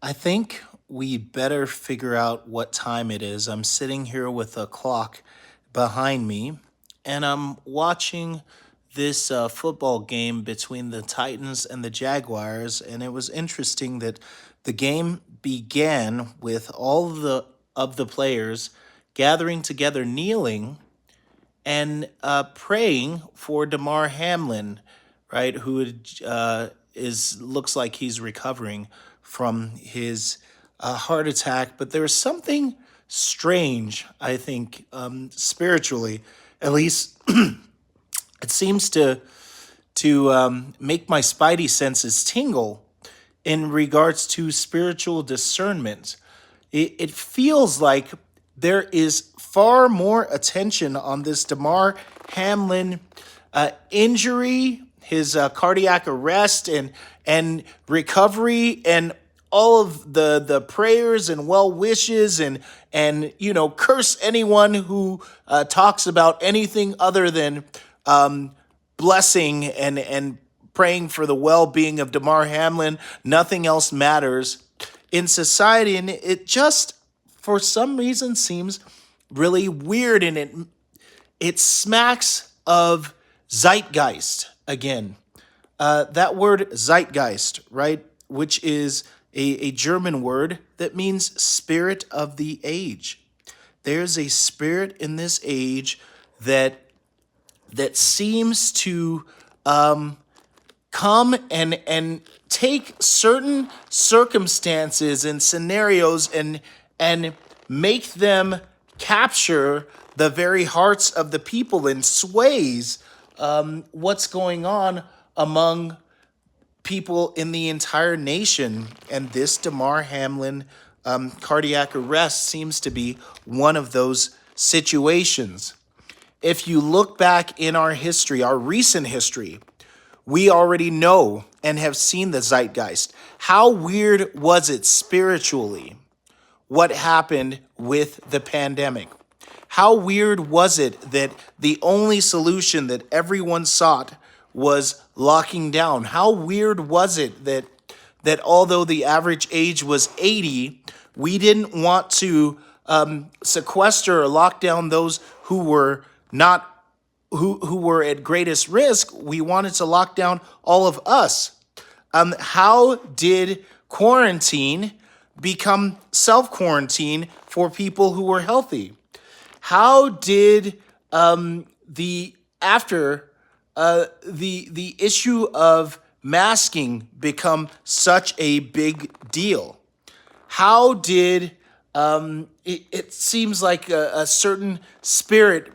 I think we better figure out what time it is. I'm sitting here with a clock behind me, and I'm watching this football game between the Titans and the Jaguars. And it was interesting that the game began with all of the players gathering together, kneeling and praying for Damar Hamlin, right? Who is looks like he's recovering from his heart attack. But there's something strange, I think, spiritually. At least it seems to make my spidey senses tingle in regards to spiritual discernment. It feels like there is far more attention on this Damar Hamlin injury, his cardiac arrest, and recovery, and all of the prayers and well wishes, and curse anyone who talks about anything other than blessing and praying for the well-being of Damar Hamlin. Nothing else matters in society, and it just for some reason seems really weird, and it smacks of zeitgeist again. That word zeitgeist, right, which is a German word that means spirit of the age. There's a spirit in this age that seems to come and take certain circumstances and scenarios and make them capture the very hearts of the people and sways what's going on among people in the entire nation. And this Damar Hamlin cardiac arrest seems to be one of those situations. If you look back in our history, our recent history, we already know and have seen the zeitgeist. How weird was it spiritually what happened with the pandemic? How weird was it that the only solution that everyone sought was locking down? How weird was it that although the average age was 80, we didn't want to sequester or lock down those who were not who were at greatest risk? We wanted to lock down all of us. How did quarantine become self-quarantine for people who were healthy? How did the after the issue of masking become such a big deal? How did it seems like a certain spirit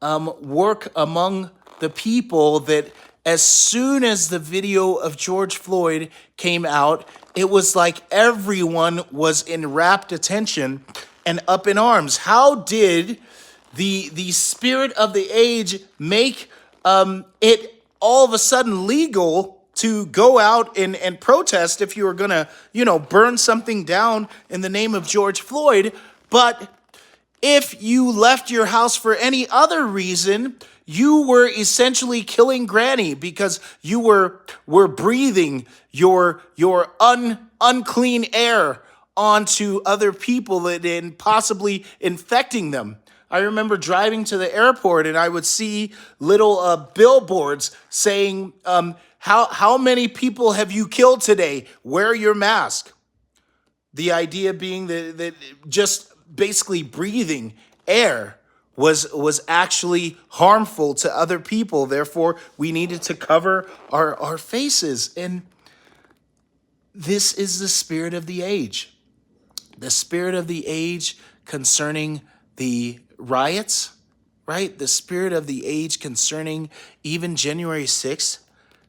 work among the people that as soon as the video of George Floyd came out, it was like everyone was in rapt attention and up in arms. How did the spirit of the age make it all of a sudden legal to go out and protest if you were gonna, burn something down in the name of George Floyd? But if you left your house for any other reason, you were essentially killing Granny because you were breathing your unclean air onto other people and possibly infecting them. I remember driving to the airport and I would see little billboards saying, how many people have you killed today? Wear your mask. The idea being that just basically breathing air was actually harmful to other people. Therefore, we needed to cover our faces. And this is the spirit of the age. The spirit of the age concerning the riots, right? The spirit of the age concerning even January 6th.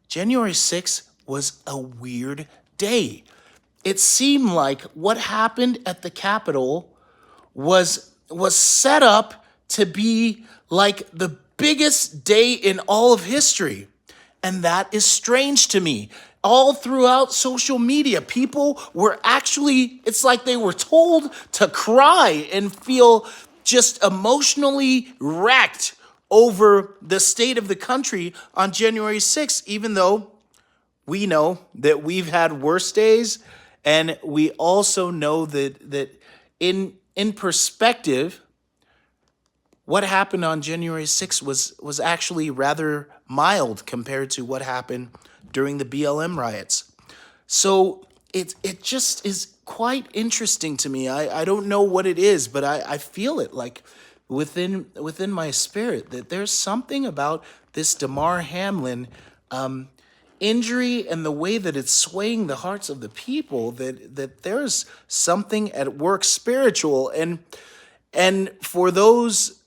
January 6th was a weird day. It seemed like what happened at the Capitol was set up to be like the biggest day in all of history. And that is strange to me. All throughout social media, people were actually, it's like they were told to cry and feel just emotionally wrecked over the state of the country on January 6th, even though we know that we've had worse days And we also know that in perspective, what happened on January 6th was actually rather mild compared to what happened during the BLM riots. So it just is quite interesting to me. I don't know what it is, but I feel it like within my spirit that there's something about this Damar Hamlin injury and the way that it's swaying the hearts of the people, that there's something at work spiritual. And for those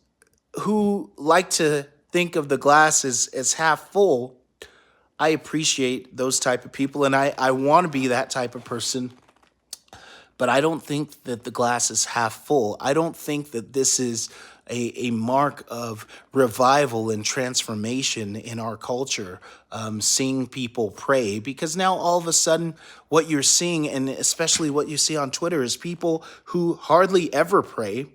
who like to think of the glass as half full, I appreciate those type of people, and I want to be that type of person. But I don't think that the glass is half full. I don't think that this is a mark of revival and transformation in our culture, seeing people pray. Because now all of a sudden, what you're seeing, and especially what you see on Twitter, is people who hardly ever pray,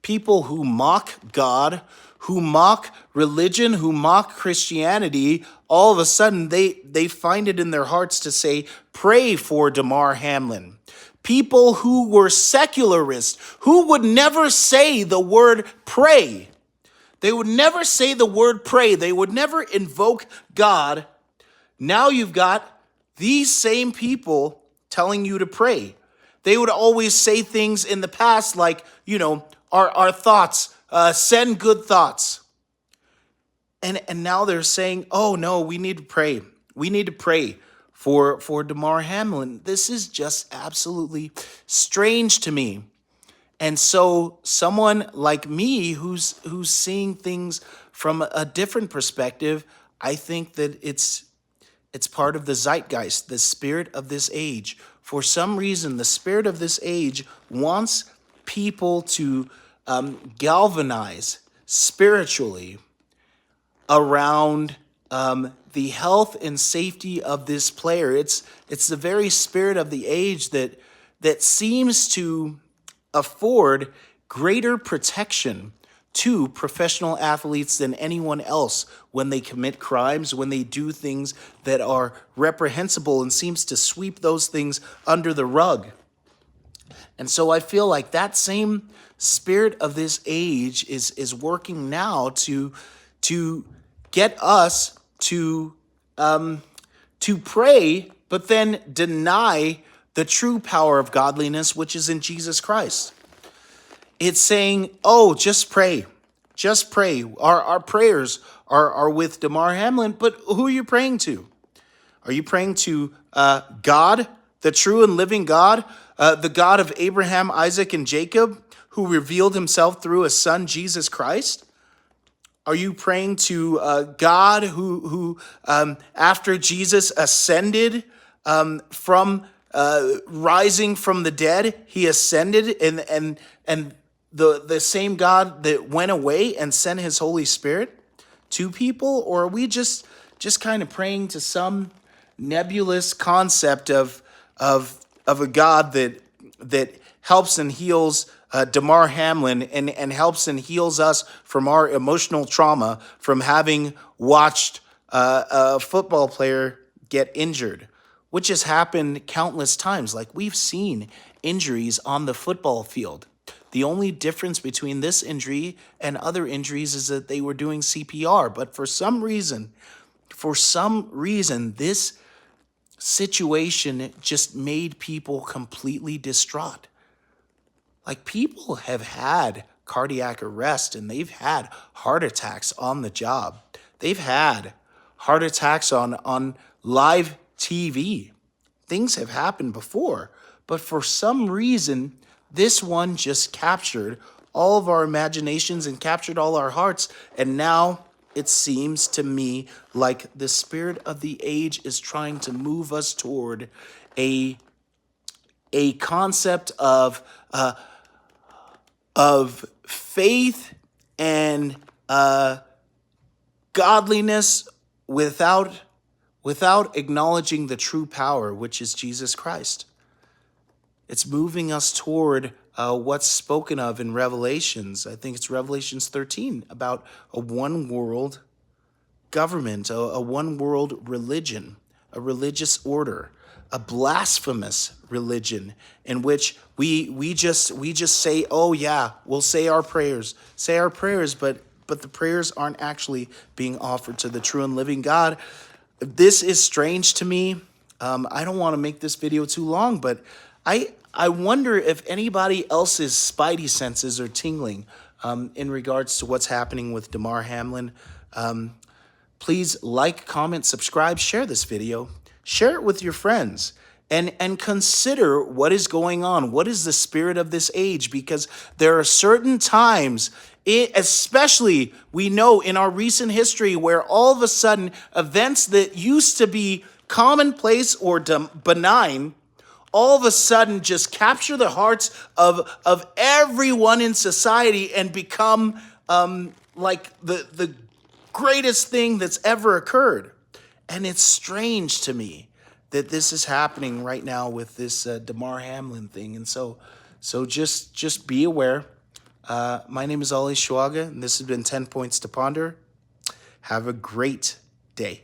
people who mock God, who mock religion, who mock Christianity. All of a sudden, they find it in their hearts to say, pray for Damar Hamlin. People who were secularists, who would never say the word pray. They would never say the word pray. They would never invoke God. Now you've got these same people telling you to pray. They would always say things in the past like, our thoughts, send good thoughts. And now they're saying, oh no, we need to pray. We need to pray for Damar Hamlin. This is just absolutely strange to me. And so someone like me who's seeing things from a different perspective, I think that it's part of the zeitgeist, the spirit of this age. For some reason, the spirit of this age wants people to galvanize spiritually around the health and safety of this player. It's the very spirit of the age that seems to afford greater protection to professional athletes than anyone else when they commit crimes, when they do things that are reprehensible, and seems to sweep those things under the rug. And so I feel like that same spirit of this age is working now to get us to pray, but then deny the true power of godliness, which is in Jesus Christ. It's saying, oh, just pray. Just pray. Our prayers are with Damar Hamlin, but who are you praying to? Are you praying to God, the true and living God, the God of Abraham, Isaac, and Jacob, who revealed himself through his son, Jesus Christ? Are you praying to God who after Jesus ascended from rising from the dead, he ascended, and the same God that went away and sent his Holy Spirit to people? Or are we just kind of praying to some nebulous concept of a God that helps and heals Damar Hamlin and helps and heals us from our emotional trauma from having watched a football player get injured, which has happened countless times. Like, we've seen injuries on the football field. The only difference between this injury and other injuries is that they were doing CPR. But for some reason, this situation just made people completely distraught. Like, people have had cardiac arrest and they've had heart attacks on the job. They've had heart attacks on live TV. Things have happened before, but for some reason, this one just captured all of our imaginations and captured all our hearts. And now it seems to me like the spirit of the age is trying to move us toward a concept of faith and godliness without acknowledging the true power, which is Jesus Christ. It's moving us toward what's spoken of in Revelations. I think it's Revelations 13, about a one world government, a one world religion, a religious order, a blasphemous religion in which we just say, oh yeah, we'll say our prayers, but the prayers aren't actually being offered to the true and living God. This is strange to me. I don't want to make this video too long, but I wonder if anybody else's spidey senses are tingling in regards to what's happening with Damar Hamlin. Please like, comment, subscribe, share this video, share it with your friends, and consider what is going on. What is the spirit of this age? Because there are certain times, especially we know in our recent history, where all of a sudden events that used to be commonplace or benign all of a sudden just capture the hearts of everyone in society and become like the greatest thing that's ever occurred. And it's strange to me that this is happening right now with this Damar Hamlin thing. And so just be aware. My name is Ali Shuaga, and this has been 10 Points to Ponder. Have a great day.